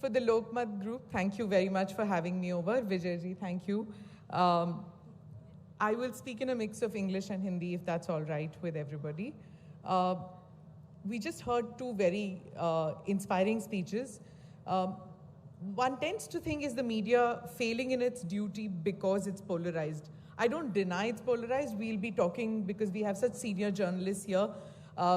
For the Lokmat group, thank you very much for having me over. Vijayji, thank you. I will speak in a mix of English and Hindi, if that's all right with everybody. We just heard two very inspiring speeches. One tends to think is the media failing in its duty because it's polarized. I don't deny it's polarized. We'll be talking because we have such senior journalists here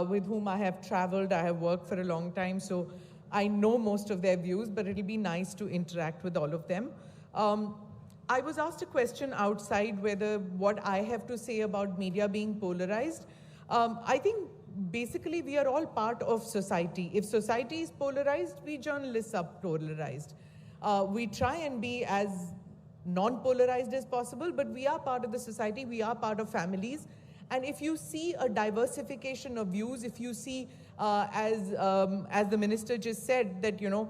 with whom I have traveled, I have worked for a long time, so I know most of their views, but it'll be nice to interact with all of them. I was asked a question outside whether what I have to say about media being polarized. I think basically we are all part of society. If society is polarized, we journalists are polarized. We try and be as non-polarized as possible, but we are part of the society, we are part of families. And if you see a diversification of views, if you see, as the minister just said, that, you know,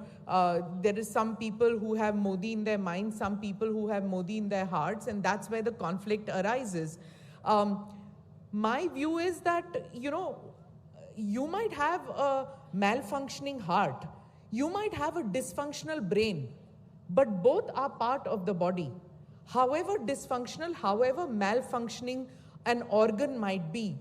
there is some people who have Modi in their minds, some people who have Modi in their hearts, and that's where the conflict arises. My view is that, you know, you might have a malfunctioning heart, you might have a dysfunctional brain, but both are part of the body. However dysfunctional, however malfunctioning an organ might be,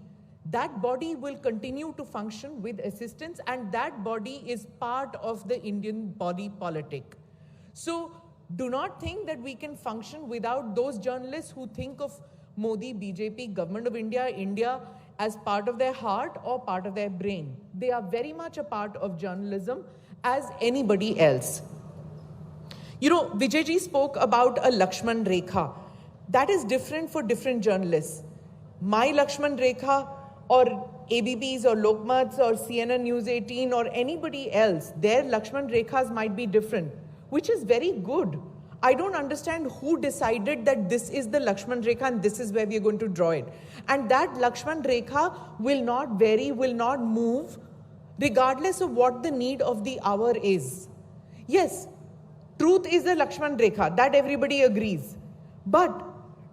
that body will continue to function with assistance, and that body is part of the Indian body politic. So do not think that we can function without those journalists who think of Modi, BJP, Government of India, India as part of their heart or part of their brain. They are very much a part of journalism as anybody else. You know, Vijayji spoke about a Lakshman Rekha. That is different for different journalists. My Lakshman Rekha or ABP's or Lokmat's or CNN News 18 or anybody else, their Lakshman Rekhas might be different, which is very good. I don't understand who decided that this is the Lakshman Rekha and this is where we are going to draw it. And that Lakshman Rekha will not vary, will not move, regardless of what the need of the hour is. Yes, truth is the Lakshman Rekha, that everybody agrees. But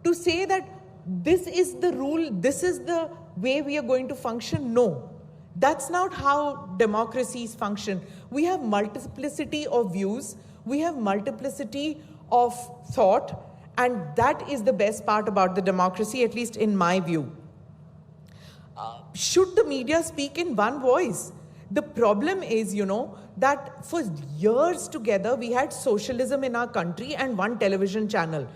to say that this is the rule, this is the way we are going to function, no. That's not how democracies function. We have multiplicity of views, we have multiplicity of thought, and that is the best part about the democracy, at least in my view. Should the media speak in one voice? The problem is, you know, that for years together we had socialism in our country and one television channel.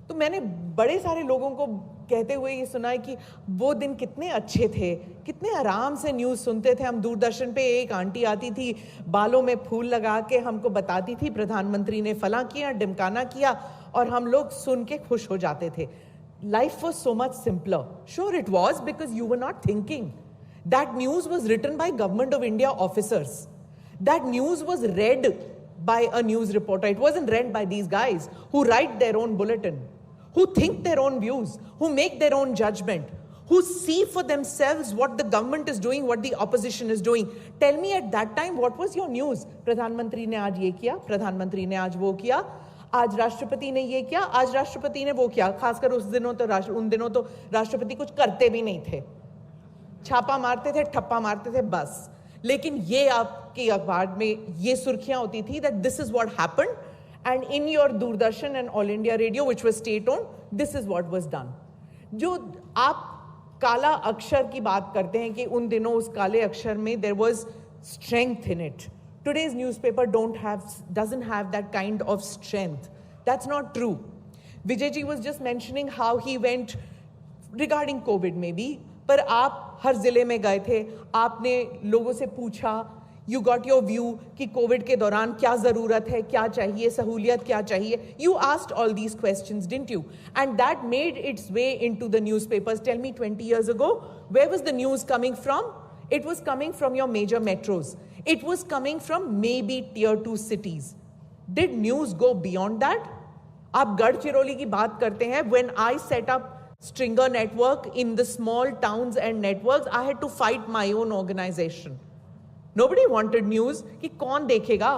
तो मैंने बड़े सारे लोगों को कहते हुए ये सुना है कि वो दिन कितने अच्छे थे, कितने आराम से न्यूज़ सुनते थे हम। दूरदर्शन पे एक आंटी आती थी, बालों में फूल लगा के हमको बताती थी प्रधानमंत्री ने फलां किया, ढिमकाना किया, और हम लोग सुन के खुश हो जाते थे. Life was so much simpler. Sure it was, because you were not thinking. That news was written by Government of India officers. That news was read by a news reporter. It wasn't read by these guys who write their own bulletin, who think their own views, who make their own judgment, who see for themselves what the government is doing, what the opposition is doing. Tell me at that time, what was your news? प्रधानमंत्री ने आज ये किया, प्रधानमंत्री ने आज वो किया, आज राष्ट्रपति ने ये किया, आज राष्ट्रपति ने वो किया. खासकर उन दिनों तो राष्ट्रपति कुछ करते भी नहीं थे, छापा मारते थे, ठप्पा मारते थे, बस. लेकिन ये आपके अखबार में ये सुर्खियां होती थी that this is what happened, and in your Doordarshan and All India Radio, which was state-owned, this is what was done. जो आप काला अक्षर की बात करते हैं कि उन दिनों उस काले अक्षर में there was strength in it. Today's newspaper doesn't have that kind of strength. That's not true. Vijayji was just mentioning how he went regarding COVID maybe, पर आप हर जिले में गए थे, आपने लोगों से पूछा, you got your view कि कोविड के दौरान क्या ज़रूरत है, क्या चाहिए, सहूलियत क्या चाहिए. You asked all these questions, didn't you? And that made its way into the newspapers. Tell me, 20 years ago, where was the news coming from? It was coming from your major metros. It was coming from maybe tier 2 cities. Did news go beyond that? आप गढ़चिरौली की बात करते हैं. When I set up Stringer network in the small towns and networks, I had to fight my own organization. Nobody wanted news कि कौन देखेगा,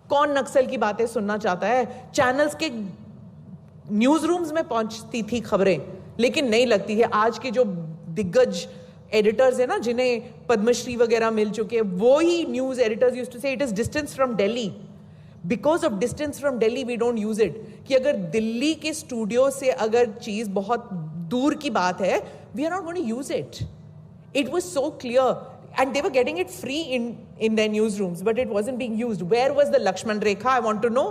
कौन नक्सल की बातें सुनना चाहता है. चैनल्स के न्यूज रूम्स में पहुंचती थी खबरें, लेकिन नहीं लगती है. आज के जो दिग्गज एडिटर्स है ना, जिन्हें पद्मश्री वगैरह मिल चुके हैं, वो ही न्यूज एडिटर्स यूज्ड टू से it is distance from Delhi. Because of distance from Delhi, we don't use it. कि अगर दिल्ली के स्टूडियो से अगर चीज बहुत दूर की बात है, we are not going to use it. It was so clear. And they were getting it free in their newsrooms, but it wasn't being used. Where was the Lakshman Rekha? I want to know.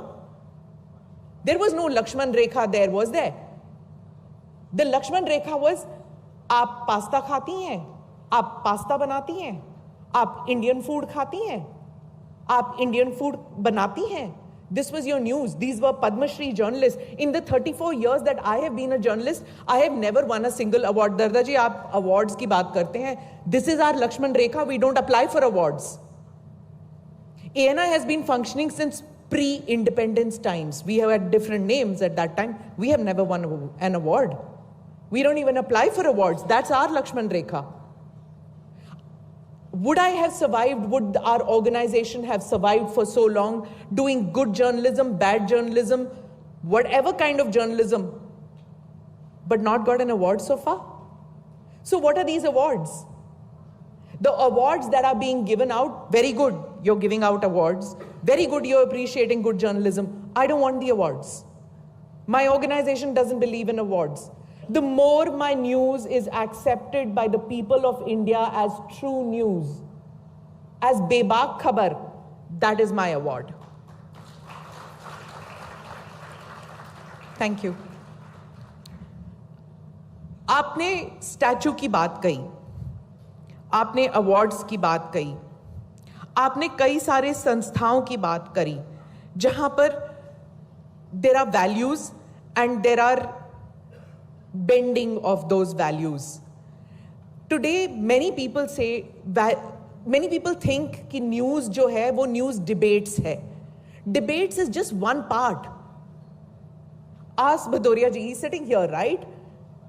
There was no Lakshman Rekha there, was there? The Lakshman Rekha was, आप pasta खाती हैं, आप pasta बनाती हैं, आप Indian food खाती हैं, आप इंडियन फूड बनाती हैं. This was your news. These were Padma Shri journalists. In the 34 years that I have been a journalist, I have never won a single award. Darda ji, आप awards की बात करते हैं. This is our Lakshman Rekha. We don't apply for awards. ANI has been functioning since pre-independence times. We have had different names at that time. We have never won an award. We don't even apply for awards. That's our Lakshman Rekha. Would I have survived? Would our organization have survived for so long, doing good journalism, bad journalism, whatever kind of journalism, but not got an award so far? So what are these awards? The awards that are being given out, very good, you're giving out awards. Very good, you're appreciating good journalism. I don't want the awards. My organization doesn't believe in awards. The more my news is accepted by the people of India as true news, as bebak khabar, that is my award. Thank you. आपने statue की बात कही, आपने awards की बात कही, आपने कई सारे संस्थाओं की बात करी जहां पर there are values and there are bending of those values. Today, many people think कि news जो है वो news debates है. Debates is just one part. Ask Bhadoria ji, he's sitting here, right?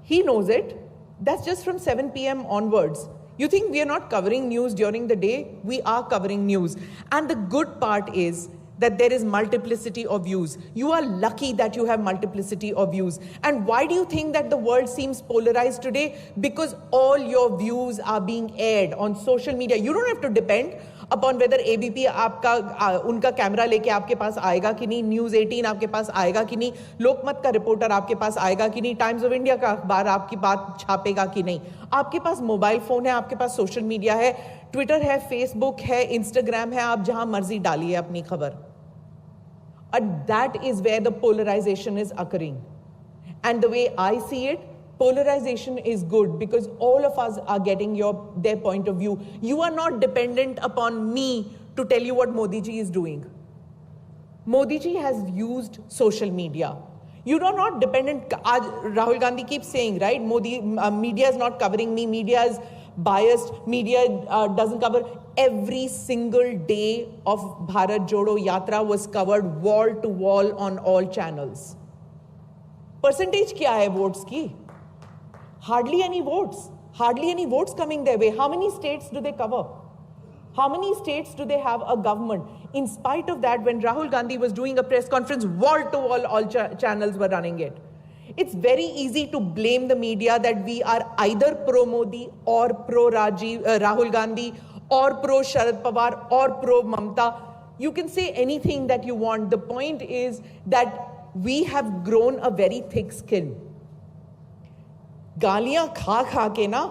He knows it. That's just from 7 p.m. onwards. You think we are not covering news during the day? We are covering news. And the good part is that there is multiplicity of views. You are lucky that you have multiplicity of views. And why do you think that the world seems polarized today? Because all your views are being aired on social media. You don't have to depend upon whether ABP आपका उनका camera लेके आपके पास आएगा कि नहीं, news 18 आपके पास आएगा कि नहीं, लोकमत का रिपोर्टर आपके पास आएगा कि नहीं, टाइम्स ऑफ इंडिया का अखबार आपकी बात छापेगा कि नहीं. आपके पास मोबाइल फोन है, आपके पास सोशल मीडिया है, ट्विटर है, फेसबुक है, इंस्टाग्राम है, आप जहां मर्जी डालिए अपनी खबर. And that is where the polarization is occurring. And the way I see it, polarization is good because all of us are getting their point of view. You are not dependent upon me to tell you what Modi ji is doing. Modi ji has used social media. You are not dependent. Rahul Gandhi keeps saying, right, media is not covering me, media is biased, media doesn't cover. Every single day of Bharat Jodo Yatra was covered wall to wall on all channels. Percentage kya hai votes ki? Hardly any votes. Hardly any votes coming their way. How many states do they cover? How many states do they have a government? In spite of that, when Rahul Gandhi was doing a press conference, wall to wall, all channels were running it. It's very easy to blame the media that we are either pro-Modi or pro-Rahul Gandhi or pro-Sharad Pawar or pro-Mamta. You can say anything that you want. The point is that we have grown a very thick skin. गालियां खा खा के ना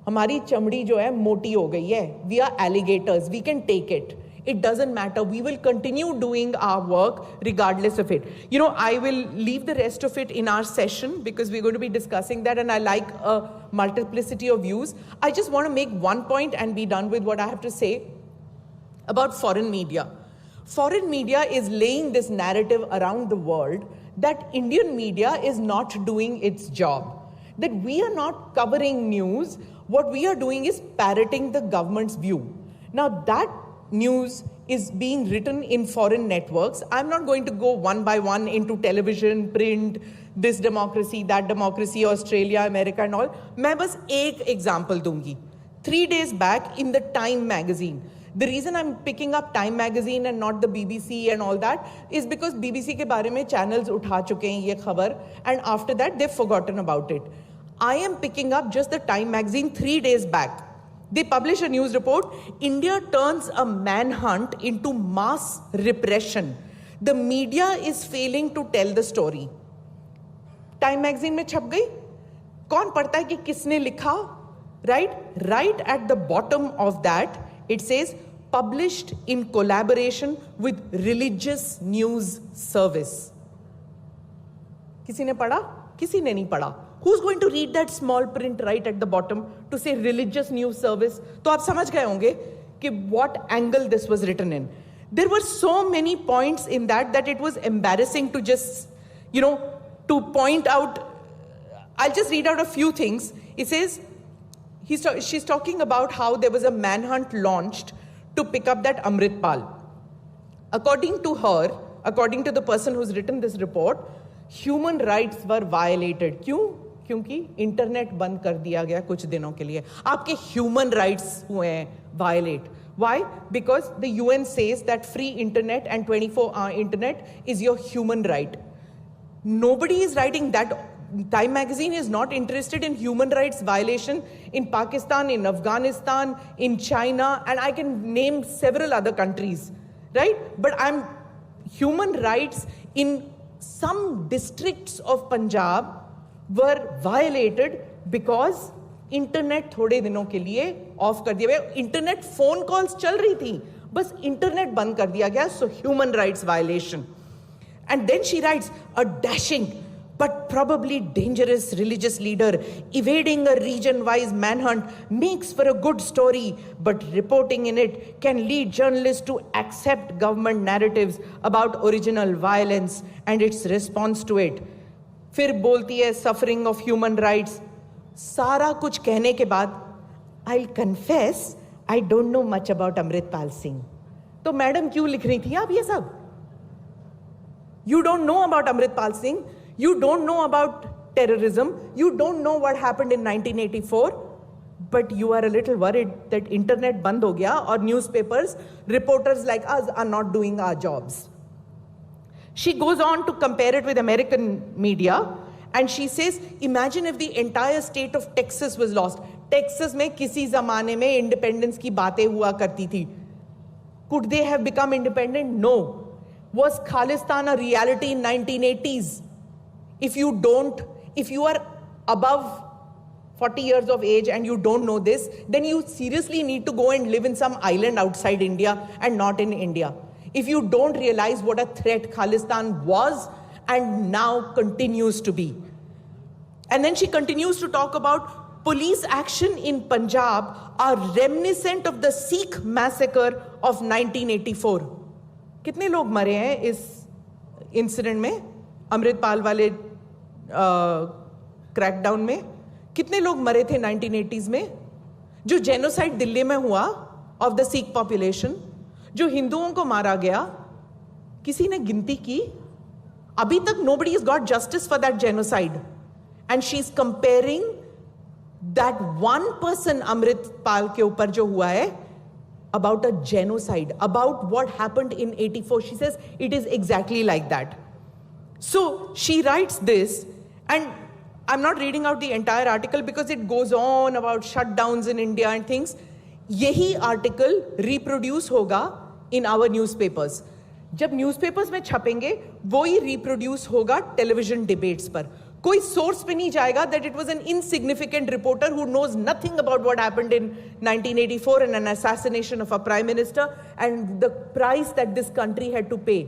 हमारी चमड़ी जो है मोटी हो गई है. We are alligators. We can take it. It doesn't matter. We will continue doing our work regardless of it. You know, I will leave the rest of it in our session because we're going to be discussing that, and I like a multiplicity of views. I just want to make one point and be done with what I have to say about foreign media. Foreign media is laying this narrative around the world that Indian media is not doing its job, that we are not covering news. What we are doing is parroting the government's view. Now that news is being written in foreign networks. I'm not going to go one by one into television, print, this democracy, that democracy, Australia, America and all. मैं बस एक example दूंगी. 3 days back in the Time magazine. The reason I'm picking up Time magazine and not the BBC and all that is because BBC के बारे में channels उठा चुके हैं ये खबर, and after that they've forgotten about it. I am picking up just the Time magazine 3 days back. They publish a news report. India turns a manhunt into mass repression. The media is failing to tell the story. Time magazine में छप गई, कौन पढ़ता है कि किसने लिखा? Right at the bottom of that, it says published in collaboration with religious news service. किसी ने पढ़ा? किसी ने नहीं पढ़ा. Who's going to read that small print right at the bottom to say religious news service? तो आप समझ गए होंगे कि what angle this was written in. There were so many points in that it was embarrassing to just, to point out. I'll just read out a few things. It says, she's talking about how there was a manhunt launched to pick up that Amritpal. According to her, according to the person who's written this report, human rights were violated. क्यों? क्योंकि internet बंद कर दिया गया कुछ दिनों के लिए. आपके ह्यूमन राइट्स हुए हैं violate. Why? Because the UN says that free internet and 24-hour internet is your human right. Nobody is writing that. Time magazine is not interested in human rights violation in Pakistan, in Afghanistan, in China, and I can name several other countries, right? But human rights in some districts of Punjab were violated because internet थोड़े दिनों के लिए of कर दिया गया. Internet phone calls चल रही थी, बस इंटरनेट बंद कर दिया गया. So human rights violation. And then she writes, a dashing but probably dangerous religious leader evading a region-wise manhunt makes for a good story, but reporting in it can lead journalists to accept government narratives about original violence and its response to it. फिर बोलती है suffering of human rights. सारा कुछ कहने के बाद, I'll confess, I don't know much about Amritpal Singh. तो madam क्यों लिख रही थी आप ये सब? You don't know about Amritpal Singh. You don't know about terrorism. You don't know what happened in 1984. But you are a little worried that internet band ho gaya or newspapers, reporters like us are not doing our jobs. She goes on to compare it with American media. And she says, imagine if the entire state of Texas was lost. Texas में किसी ज़माने में independence की बातें हुआ करती थी. Could they have become independent? No. Was Khalistan a reality in 1980s? If you are above 40 years of age and you don't know this, then you seriously need to go and live in some island outside India and not in India. If you don't realize what a threat Khalistan was and now continues to be. And then she continues to talk about police action in Punjab are reminiscent of the Sikh massacre of 1984. कितने लोग मरे हैं इस incident में, अमृतपाल वाले crackdown में? कितने लोग मरे थे 1980s में? जो जेनोसाइड दिल्ली में हुआ ऑफ द सिख पॉपुलेशन, जो हिंदुओं को मारा गया, किसी ने गिनती की? अभी तक nobody has got justice for that genocide. And she's comparing that one person Amritpal के ऊपर जो हुआ है about a genocide, about what happened in 84. She says it is exactly like that. So she writes this, and I'm not reading out the entire article because it goes on about shutdowns in India and things. यही article reproduce होगा in our newspapers. जब newspapers में छपेंगे वो ही reproduce होगा television debates पर. कोई source पे नहीं जाएगा that it was an insignificant reporter who knows nothing about what happened in 1984 and an assassination of a prime minister and the price that this country had to pay.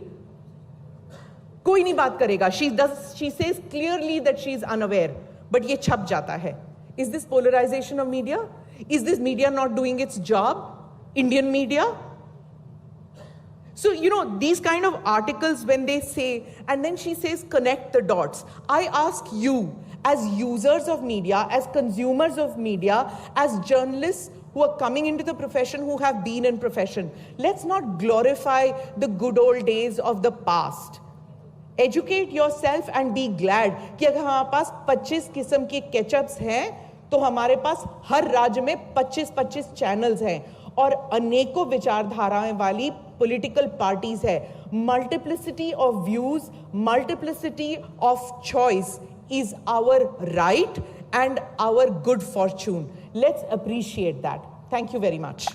कोई नहीं बात करेगा. She says clearly that she is unaware, but ये छप जाता है. Is this polarization of media? Is this media not doing its job? Indian media? So, these kind of articles when they say, and then she says, connect the dots. I ask you, as users of media, as consumers of media, as journalists who are coming into the profession, who have been in profession, let's not glorify the good old days of the past. Educate yourself and be glad कि अगर हमारे पास 25 किस्म के ketchups हैं, तो हमारे पास हर राज्य में 25-25 चैनल्स हैं और अनेकों विचारधाराएं वाली political parties है. Multiplicity of views, multiplicity of choice is our right and our good fortune. Let's appreciate that. Thank you very much.